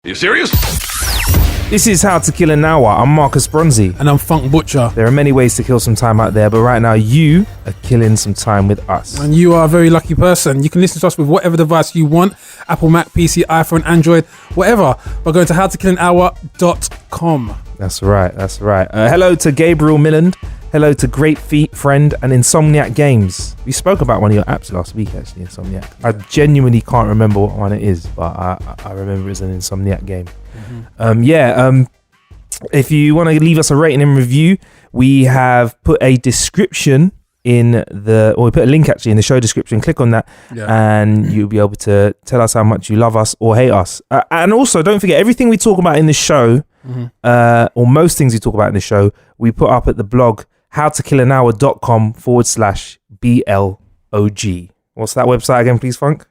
You serious? This is How to Kill an Hour. I'm Marcus Bronzy. And I'm Funk Butcher. There are many ways to kill some time out there, but right now you are killing some time with us. And you are a very lucky person. You can listen to us with whatever device you want. Apple, Mac, PC, iPhone, Android, whatever. By going to howtokillanhour.com. That's right. Hello to Gabriel Milland. Hello to Great Feet Friend and Insomniac Games. We spoke about one of your apps last week, actually, Insomniac. I genuinely can't remember what one it is, but I remember it's an Insomniac game. If you want to leave us a rating and review, we have put a description we put a link actually in the show description. Click on that and you'll be able to tell us how much you love us or hate us. And also, don't forget, everything we talk about in the show, or most things we talk about in the show, we put up at the blog howtokillanhour.com/BLOG. What's that website again, please, Funk?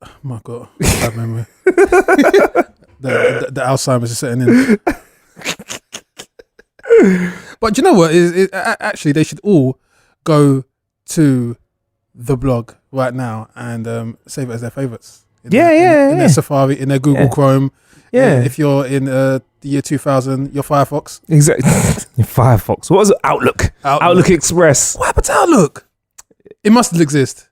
Oh my God, bad memory. the Alzheimer's is setting in. But do you know what? Actually, they should all go to the blog right now and save it as their favorites. In their Safari, in their Google Chrome. Yeah. If you're in the year 2000, your Firefox. Exactly. Your Firefox. What was it? Outlook Express. What happened to Outlook? It must still exist.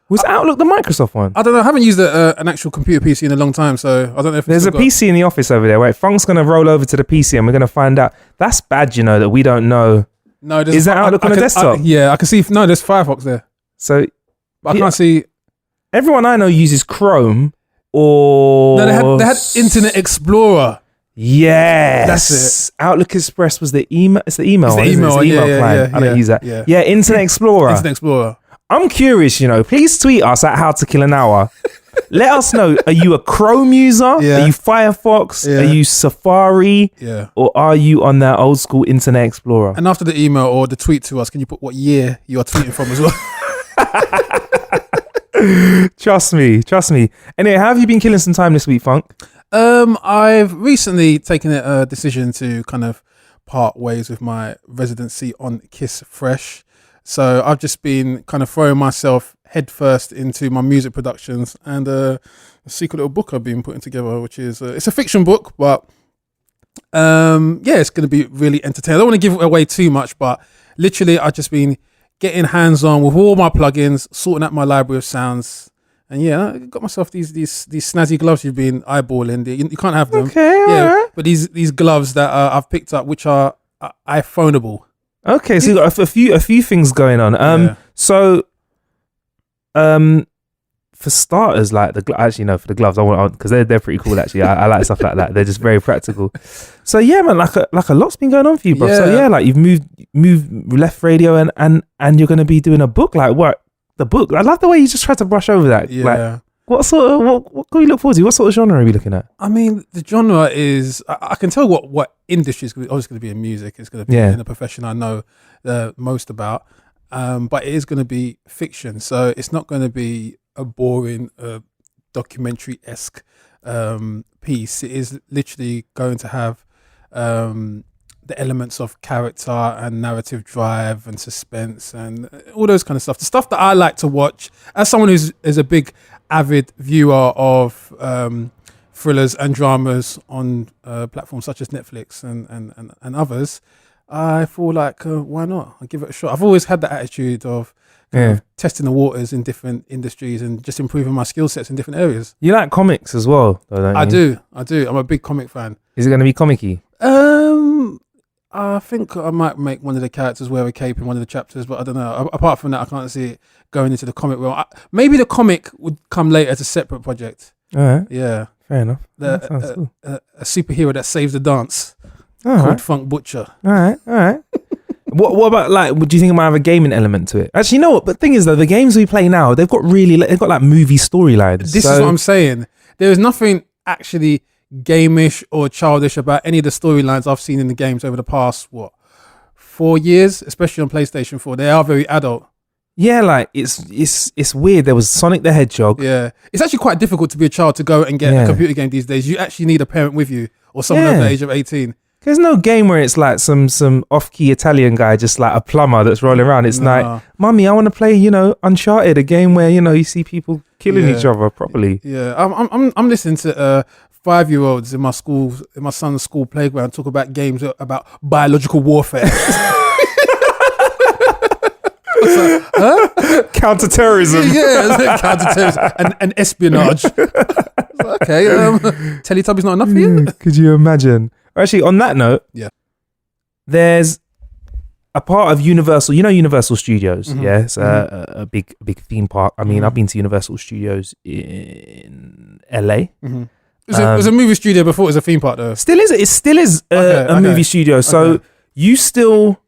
Was Outlook the Microsoft one? I don't know. I haven't used an actual computer PC in a long time, so I don't know if there's a PC in the office over there. Wait, Funk's going to roll over to the PC and we're going to find out. That's bad, you know, that we don't know. No, is that Outlook on the desktop? I can see. No, there's Firefox there. So I can't see. Everyone I know uses Chrome or... No, they had Internet Explorer. Yes. That's it. Outlook Express was the email. It's the email one. It's the email client. I don't use that. Yeah, Internet Explorer. Internet Explorer. I'm curious, you know, please tweet us at How to Kill an Hour. Let us know, are you a Chrome user? Yeah. Are you Firefox? Yeah. Are you Safari? Yeah. Or are you on that old school Internet Explorer? And after the email or the tweet to us, can you put what year you are tweeting from as well? Trust me. Anyway, how have you been killing some time this week, Funk? I've recently taken a decision to kind of part ways with my residency on Kiss Fresh. So I've just been kind of throwing myself headfirst into my music productions and a secret little book I've been putting together, which is it's a fiction book, but it's going to be really entertaining. I don't want to give away too much, but literally I've just been getting hands-on with all my plugins, sorting out my library of sounds. And I got myself these snazzy gloves you've been eyeballing. You can't have them. Okay, alright. But these gloves that I've picked up, which are iPhoneable. Okay, so you got a few things going on. So, for starters, like for the gloves, I want because they're pretty cool. Actually, I like stuff like that. They're just very practical. So yeah, man, like a lot's been going on for you, bro. So yeah, like you've moved left radio and you're gonna be doing a book. Like what? The book. I love the way you just tried to brush over that. Yeah. Like, what can we look forward to? What sort of genre are we looking at? I mean, the genre is, I can tell what industry is going to be in music. It's going to be in a profession I know the most about. But it is going to be fiction. So it's not going to be a boring documentary-esque piece. It is literally going to have the elements of character and narrative drive and suspense and all those kind of stuff. The stuff that I like to watch as someone who's a big avid viewer of thrillers and dramas on platforms such as Netflix and others. I feel like why not? I'll give it a shot. I've always had that attitude of kind of testing the waters in different industries and just improving my skill sets in different areas. You like comics as well, though, don't you? I do. I'm a big comic fan. Is it going to be comic-y? I think I might make one of the characters wear a cape in one of the chapters, but I don't know. Apart from that, I can't see it going into the comic realm. Maybe the comic would come later as a separate project. All right. Yeah. Fair enough. That sounds cool. A superhero that saves the dance called Funk Butcher. All right. What about, like, do you think it might have a gaming element to it? Actually, you know what? But the thing is, though, the games we play now, they've got like movie storylines. This is what I'm saying. There is nothing actually gamish or childish about any of the storylines I've seen in the games over the past 4 years, especially on PlayStation 4. They are very adult. Yeah, like it's weird. There was Sonic the Hedgehog. Yeah, it's actually quite difficult to be a child to go and get a computer game these days. You actually need a parent with you or someone over the age of 18. There's no game where it's like some off-key Italian guy, just like a plumber that's rolling around. It's like, Mummy, I want to play, Uncharted, a game where you see people killing each other properly. Yeah, I'm listening to 5-year-olds in my son's school playground talk about games about biological warfare. Like, huh? Counter-terrorism. Yeah, counter-terrorism and espionage. Okay, Teletubbies not enough for you? Could you imagine? Actually, on that note, yeah, there's a part of Universal. You know Universal Studios, yeah? It's a big theme park. I mean, I've been to Universal Studios in LA. It was a movie studio before it was a theme park, though. Still is. It still is a movie studio. So you still...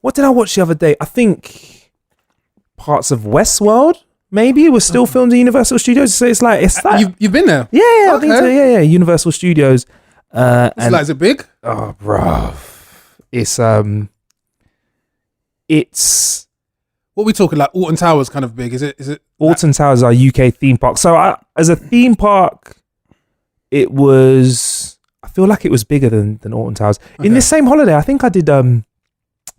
What did I watch the other day? I think parts of Westworld, maybe, was still filmed in Universal Studios. So it's that. You've been there? Yeah, I've been to, yeah, Universal Studios. Is it big? Oh, bro. It's what are we talking, like Alton Towers kind of big? Is it Alton Towers, our UK theme park. So as a theme park, I feel like it was bigger than Alton Towers. In this same holiday, I think I did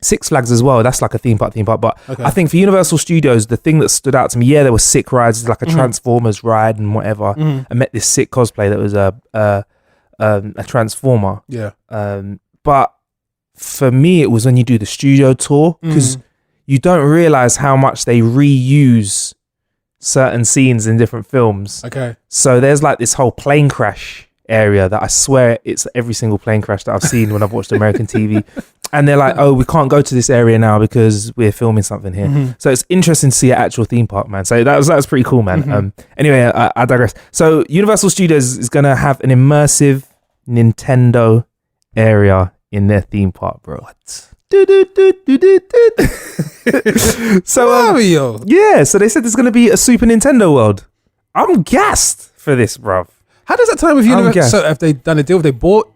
Six Flags as well. That's like a theme park. But I think for Universal Studios, the thing that stood out to me, there were sick rides, like a Transformers ride and whatever. I met this sick cosplay that was a Transformer. Yeah. But for me, it was when you do the studio tour, because you don't realize how much they reuse certain scenes in different films. Okay. So there's like this whole plane crash area that I swear it's every single plane crash that I've seen when I've watched American TV. And they're like, oh, we can't go to this area now because we're filming something here. So it's interesting to see an actual theme park, man. So that was pretty cool, man. Anyway, I digress. So Universal Studios is going to have an immersive Nintendo area in their theme park, bro. What? So Mario. Yeah, so they said there's going to be a Super Nintendo world. I'm gassed for this, bro. How does that tie with Universal? So have they done a deal? Have they bought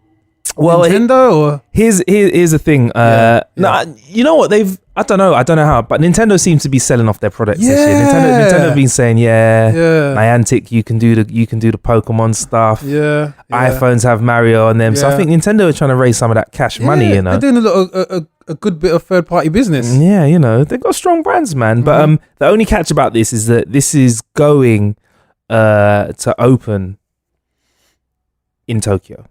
Nintendo? Or here's the thing. Nah, you know what they've? I don't know how, but Nintendo seems to be selling off their products this year. Nintendo have been saying, Niantic, you can do the Pokemon stuff. Yeah. iPhones have Mario on them, so I think Nintendo are trying to raise some of that cash money. You know, they're doing a good bit of third party business. Yeah, you know, they've got strong brands, man. But the only catch about this is that this is going to open in Tokyo.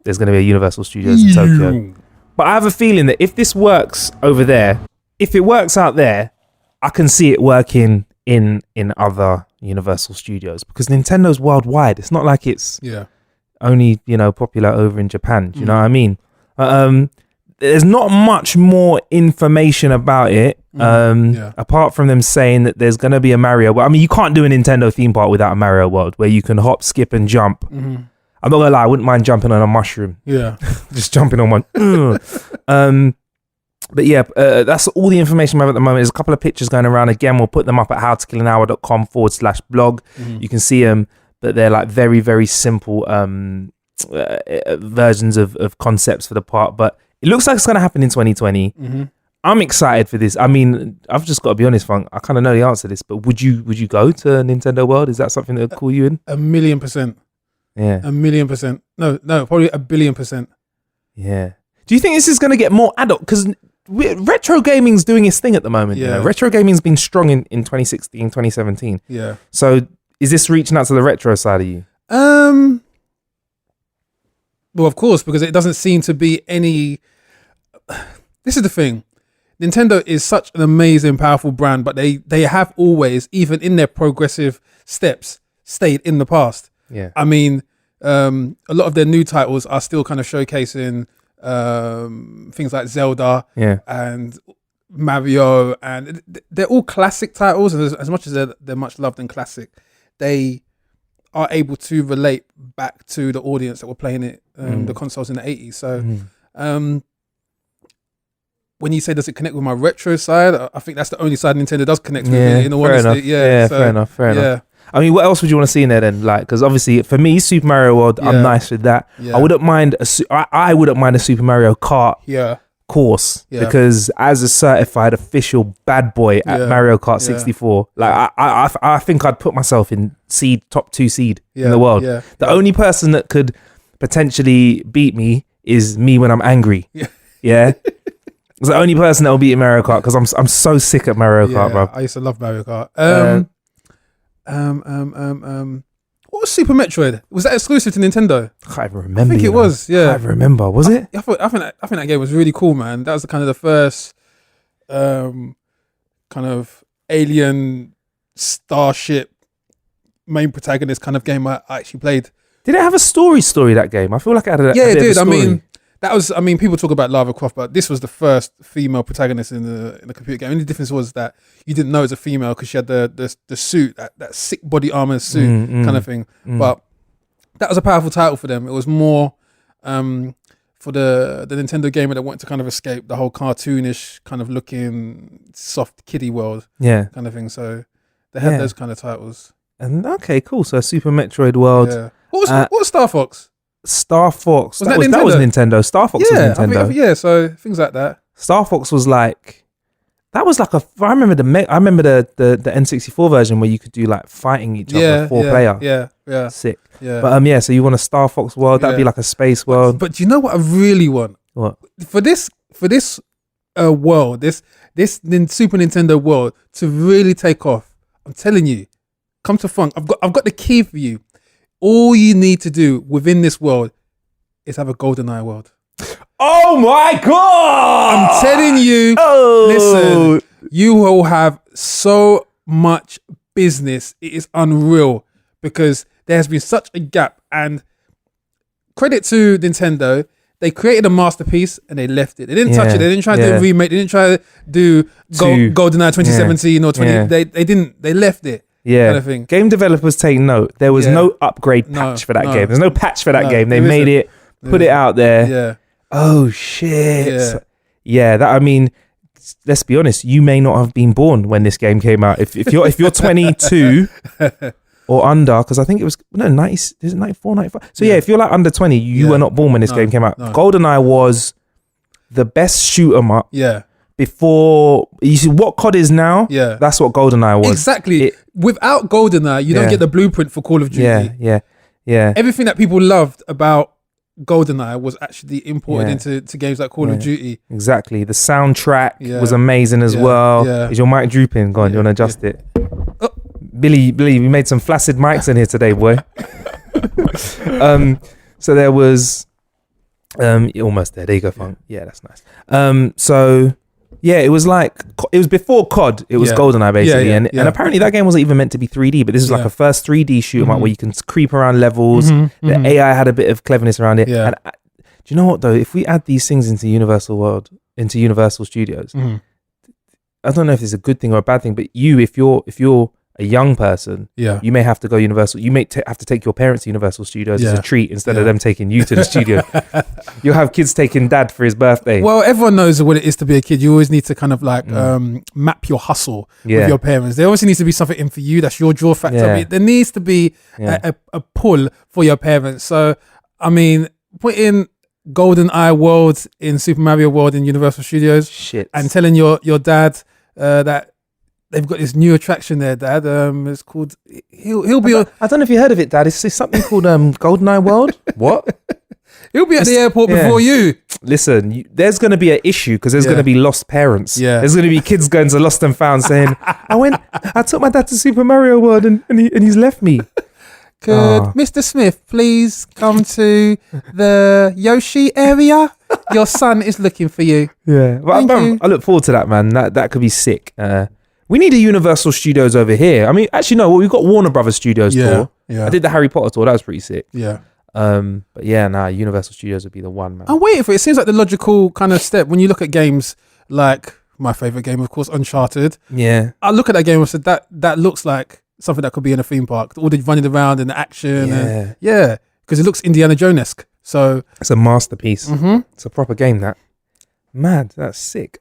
There's going to be a Universal Studios in Tokyo. But I have a feeling that if this works over there, if it works out there, I can see it working in other Universal Studios, because Nintendo's worldwide. It's not like it's only, popular over in Japan. Do you know what I mean? There's not much more information about it, apart from them saying that there's going to be a Mario World. I mean, you can't do a Nintendo theme park without a Mario World where you can hop, skip and jump. I'm not gonna lie, I wouldn't mind jumping on a mushroom. Yeah. Just jumping on one. But yeah, that's all the information we have at the moment. There's a couple of pictures going around. Again, we'll put them up at howtokillanhour.com/blog. You can see them, but they're like very, very simple versions of concepts for the park. But it looks like it's going to happen in 2020. I'm excited for this. I mean, I've just got to be honest, Funk. I kind of know the answer to this, but would you go to Nintendo World? Is that something that would call you in? 1,000,000%. Yeah. 1,000,000%. No, probably 1,000,000,000%. Yeah. Do you think this is going to get more adult? Because retro gaming's doing its thing at the moment. Yeah. Retro gaming's been strong in 2016, 2017. Yeah. So is this reaching out to the retro side of you? Well, of course, because it doesn't seem to be any... This is the thing. Nintendo is such an amazing, powerful brand, but they have always, even in their progressive steps, stayed in the past. Yeah. I mean, a lot of their new titles are still kind of showcasing things like Zelda and Mario, and they're all classic titles, and as much as they're much loved and classic, they are able to relate back to the audience that were playing it, the consoles in the 80s. So when you say, does it connect with my retro side, I think that's the only side Nintendo does connect with, in all honesty. Fair enough. I mean, what else would you want to see in there then? Like, because obviously for me, Super Mario World, I'm nice with that. I wouldn't mind I wouldn't mind a Super Mario Kart course, because as a certified official bad boy at Mario Kart 64, like I think I'd put myself in top 2 seed in the world. The only person that could potentially beat me is me when I'm angry. Yeah. It's the only person that will beat Mario Kart, because I'm so sick at Mario Kart, bro. I used to love Mario Kart. What was Super Metroid? Was that exclusive to Nintendo? I can't even remember. I think it was. Yeah, I can't even remember. Was it? I think that game was really cool, man. That was the first kind of alien starship main protagonist kind of game I actually played. Did it have a story that game? I feel like it had a yeah, it did. I mean, people talk about Lara Croft, but this was the first female protagonist in the computer game. The only difference was that you didn't know it was a female because she had the suit, that sick body armor suit kind of thing. But that was a powerful title for them. It was more for the Nintendo gamer that wanted to kind of escape the whole cartoonish kind of looking soft kiddie world, kind of thing. So they had those kind of titles. And okay, cool. So Super Metroid World. Yeah. What was Star Fox? Star Fox. That was Nintendo. Star Fox was Nintendo. So things like that. Star Fox was like, that was like I remember the N64 version where you could do like fighting each other, 4 player. Yeah. Sick. Yeah. But so you want a Star Fox world? That'd be like a space world. But do you know what I really want? What? For this world, this Super Nintendo world to really take off. I'm telling you, come to Funk. I've got the key for you. All you need to do within this world is have a GoldenEye world. Oh my God! I'm telling you, listen, you will have so much business. It is unreal because there has been such a gap. And credit to Nintendo, they created a masterpiece and they left it. They didn't touch it. They didn't try to do a remake. They didn't try to do GoldenEye 2017 or 20. They didn't. They left it. Yeah, kind of thing. Game developers take note. There was no upgrade patch for that game. There's no patch for that game. They made it, put it out there. Yeah. Oh shit. Yeah. That, I mean, let's be honest. You may not have been born when this game came out. If you're 22 or under, because I think it was 90. Is it 94, 95? So if you're like under 20, you were not born when this game came out. GoldenEye was the best shoot 'em up. Yeah. Before you see what COD is now, that's what GoldenEye was. Exactly. Without GoldenEye, you don't get the blueprint for Call of Duty. Yeah. Everything that people loved about GoldenEye was actually imported into games like Call of Duty. Exactly. The soundtrack was amazing as well. Yeah. Is your mic drooping? Go on, you want to adjust it? Oh. Billy, we made some flaccid mics in here today, boy. So there was almost there. There you go, Funk. Yeah, that's nice. So yeah, it was before COD. It was GoldenEye basically, and apparently that game wasn't even meant to be 3D. But this is like a first 3D shoot 'em up where you can creep around levels. The AI had a bit of cleverness around it. Yeah. And do you know what though? If we add these things into Universal Studios, I don't know if it's a good thing or a bad thing. But if you're a young person, you may have to go Universal. You may have to take your parents to Universal Studios as a treat instead of them taking you to the studio. You'll have kids taking dad for his birthday. Well, everyone knows what it is to be a kid. You always need to kind of like map your hustle with your parents. There always needs to be something in for you. That's your draw factor. I mean, there needs to be a pull for your parents. So, I mean, putting GoldenEye World in Super Mario World in Universal Studios and telling your dad that they've got this new attraction there, Dad. It's called. He'll be. I don't know if you heard of it, Dad. It's something called GoldenEye World. What? He'll be at the airport before you. Listen, there's going to be an issue because there's going to be lost parents. Yeah. There's going to be kids going to Lost and Found saying, I took my dad to Super Mario World and he's left me. Could Mr. Smith please come to the Yoshi area? Your son is looking for you. Yeah. Well, I look forward to that, man. That could be sick. We need a Universal Studios over here. I mean, actually, no. We've got Warner Brothers Studios tour. Yeah. I did the Harry Potter tour. That was pretty sick. Yeah. But yeah, Universal Studios would be the one, man. I'm waiting for it. It seems like the logical kind of step when you look at games like my favorite game, of course, Uncharted. Yeah. I look at that game and said that looks like something that could be in a theme park. All the running around and the action. Because it looks Indiana Jones-esque. So it's a masterpiece. It's a proper game. That mad. That's sick.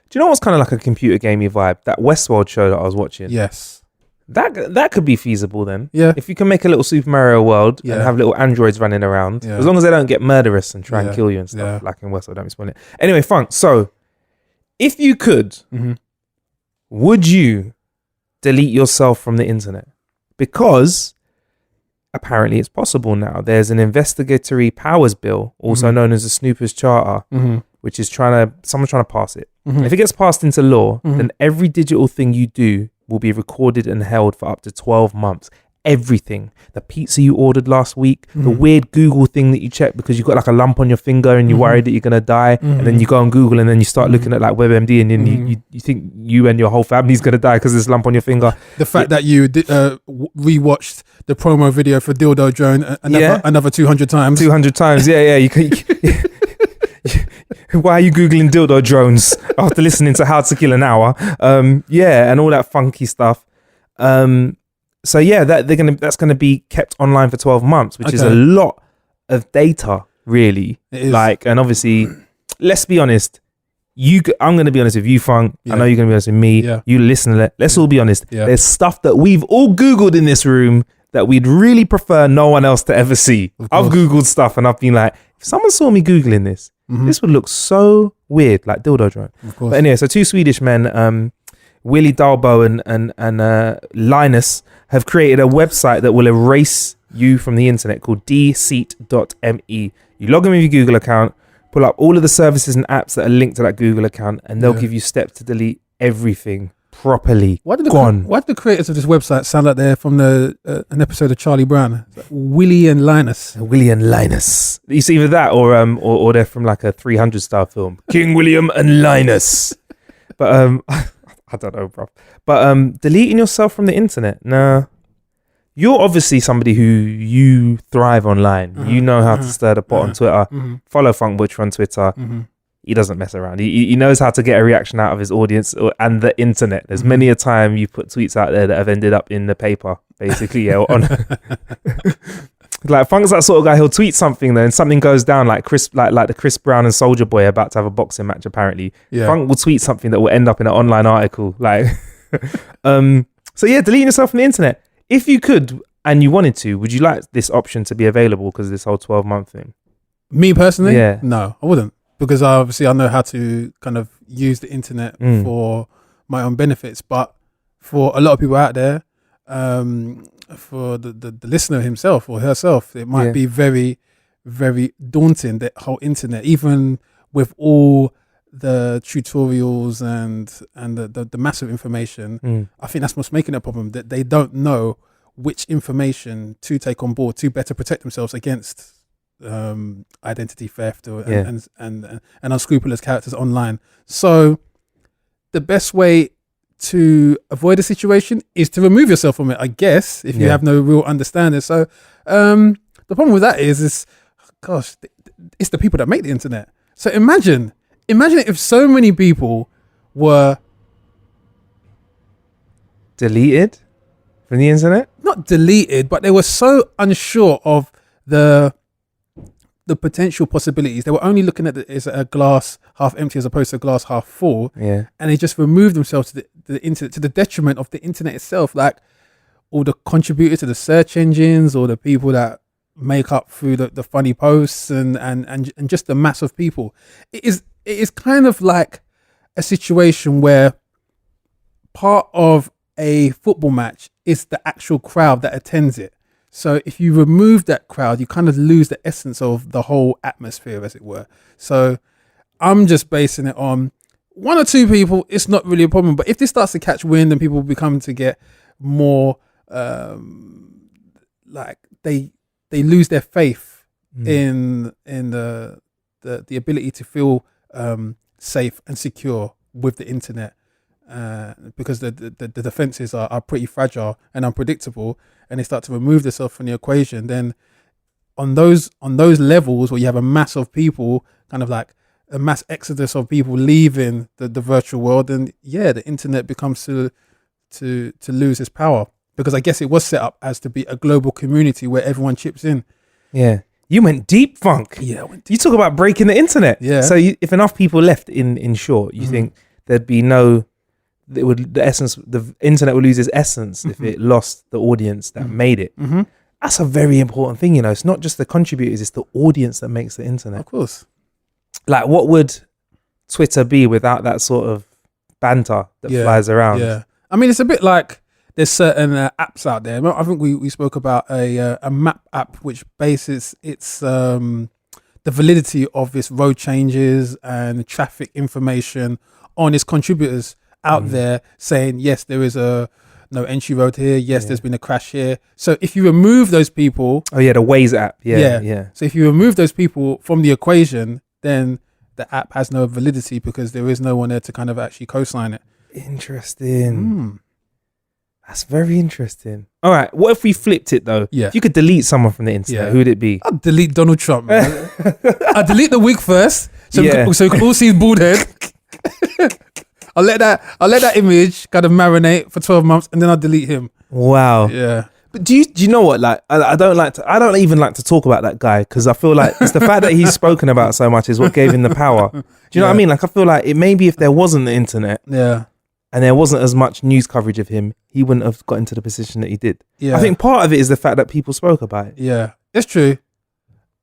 Do you know what's kind of like a computer gamey vibe? That Westworld show that I was watching. Yes. That could be feasible then. Yeah. If you can make a little Super Mario World and have little androids running around, as long as they don't get murderous and try and kill you and stuff, like in Westworld, don't be spoiling it. Anyway, Funk, so if you could, would you delete yourself from the internet? Because apparently it's possible now. There's an investigatory powers bill, also known as the Snoopers Charter, which is someone's trying to pass it. If it gets passed into law, then every digital thing you do will be recorded and held for up to 12 months. everything. The pizza you ordered last week, the weird Google thing that you checked because you've got like a lump on your finger and you're worried that you're going to die. And then you go on Google and then you start looking at like WebMD and then you think you and your whole family's going to die because there's a lump on your finger. The fact that you rewatched the promo video for Dildo Drone another 200 times. 200 times, yeah. Why are you Googling dildo drones after listening to How to Kill an Hour? And all that funky stuff. So yeah, that's gonna be kept online for 12 months, which is a lot of data, really. It is. Like, and obviously, let's be honest. I'm gonna be honest with you, Funk. I know you're gonna be honest with me. Yeah. You listen. Let's all be honest. Yeah. There's stuff that we've all Googled in this room that we'd really prefer no one else to ever see. I've Googled stuff and I've been like, if someone saw me Googling this, this would look so weird, like dildo drone. Of course. But anyway, so two Swedish men, Willie Dahlbo and Linus, have created a website that will erase you from the internet called dseat.me. You log in with your Google account, pull up all of the services and apps that are linked to that Google account, and they'll give you steps to delete everything properly. Why did the creators of this website sound like they're from an episode of Charlie Brown? Like Willie and Linus. Willie and Linus. It's either that or they're from like a 300 star film. King William and Linus. But I don't know, bro. But deleting yourself from the internet, nah. You're obviously somebody who you thrive online. You know how to stir the pot on Twitter. Follow Funk Butcher on Twitter. He doesn't mess around. He knows how to get a reaction out of his audience and the internet. There's many a time you put tweets out there that have ended up in the paper, basically. Yeah, like Funk's that sort of guy. He'll tweet something though, and something goes down, like the Chris Brown and Soulja Boy about to have a boxing match. Apparently, Funk will tweet something that will end up in an online article. Like, so yeah, deleting yourself from the internet. If you could and you wanted to, would you like this option to be available because of this whole 12-month thing? Me personally, yeah, no, I wouldn't. Because obviously I know how to kind of use the internet for my own benefits. But for a lot of people out there, for the listener himself or herself, it might be very, very daunting, that whole internet, even with all the tutorials and the massive information. I think that's what's making it a problem, that they don't know which information to take on board to better protect themselves against identity theft and unscrupulous characters online. So the best way to avoid a situation is to remove yourself from it, I guess, if you have no real understanding. So the problem with that is gosh, it's the people that make the internet. So imagine if so many people were deleted from the internet, not deleted, but they were so unsure of the potential possibilities. They were only looking at it as a glass half empty as opposed to a glass half full. Yeah. And they just removed themselves to the internet, to the detriment of the internet itself. Like all the contributors to the search engines, or the people that make up through the funny posts and just the mass of people. It is kind of like a situation where part of a football match is the actual crowd that attends it. So if you remove that crowd, you kind of lose the essence of the whole atmosphere, as it were. So I'm just basing it on one or two people. It's not really a problem. But if this starts to catch wind and people become to get more, like they lose their faith in the ability to feel safe and secure with the internet, because the defenses are pretty fragile and unpredictable, and they start to remove themselves from the equation, then on those levels where you have a mass of people, kind of like a mass exodus of people leaving the virtual world, then the internet becomes to lose its power, because I guess it was set up as to be a global community where everyone chips in. Yeah. You went deep, Funk. Yeah, I went deep. You talk about breaking the internet. Yeah. So if enough people left in short, you think there'd be the internet would lose its essence if it lost the audience that made it. That's a very important thing, It's not just the contributors, it's the audience that makes the internet. Of course. Like, what would Twitter be without that sort of banter that flies around? Yeah. I mean, it's a bit like there's certain apps out there. I think we spoke about a map app which bases its the validity of its road changes and traffic information on its contributors out there, saying yes, there is a no entry road here. Yes, there's been a crash here. So if you remove those people, the Waze app, yeah. So if you remove those people from the equation, then the app has no validity because there is no one there to kind of actually co-sign it. Interesting. That's very interesting. All right, what if we flipped it though? Yeah. If you could delete someone from the internet, who would it be? I'd delete Donald Trump, man. I'd delete the wig first, so we can all see his bald head. I'll let that image kind of marinate for 12 months, and then I'll delete him. Wow. Yeah. But do you know what? Like, I don't even like to talk about that guy because I feel like it's the fact that he's spoken about so much is what gave him the power. Do you know what I mean? Like, I feel like it maybe if there wasn't the internet, and there wasn't as much news coverage of him, he wouldn't have got into the position that he did. Yeah. I think part of it is the fact that people spoke about it. Yeah, it's true.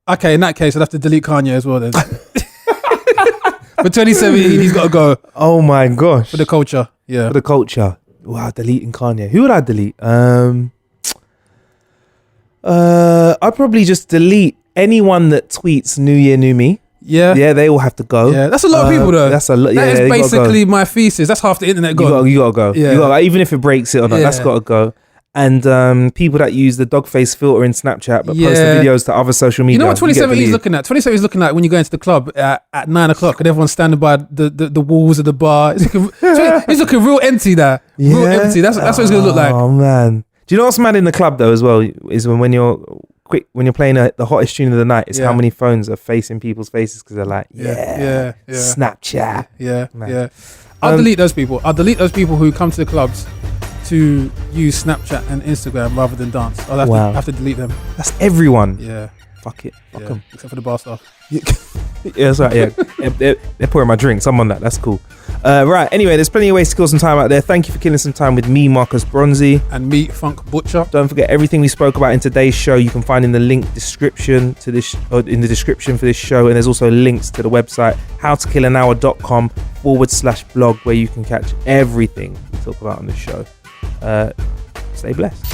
Okay, in that case, I'd have to delete Kanye as well then. For 2017, he's got to go. Oh my gosh. For the culture. Yeah. For the culture. Wow, deleting Kanye. Who would I delete? I'd probably just delete anyone that tweets New Year, New Me. Yeah. Yeah, they all have to go. Yeah, that's a lot of people though. That's a lot. That is basically my thesis. That's half the internet gone. You gotta go. Yeah. Even if it breaks it or not, that's gotta go. And people that use the dog face filter in Snapchat but post the videos to other social media. You know what 2017 is looking at? 2017 is looking like when you go into the club at 9 o'clock and everyone's standing by the walls of the bar. It's looking real empty there. Real empty. That's what it's gonna look like. Oh man. Do you know what's mad in the club though as well is when you're playing the hottest tune of the night, is how many phones are facing people's faces because they're like, Snapchat. Yeah. I'll delete those people. I'll delete those people who come to the clubs to use Snapchat and Instagram rather than dance. I'll have to delete them. That's everyone. Yeah. Fuck it. Fuck them. Except for the bar staff. Yeah, that's right. Yeah, they're pouring my drinks. I'm on that. That's cool. Right. Anyway, there's plenty of ways to kill some time out there. Thank you for killing some time with me, Marcus Bronzy, and me, Funk Butcher. Don't forget everything we spoke about in today's show. You can find in the link description to this, or in the description for this show, and there's also links to the website howtokillanhour.com/blog where you can catch everything we talk about on the show. Stay blessed.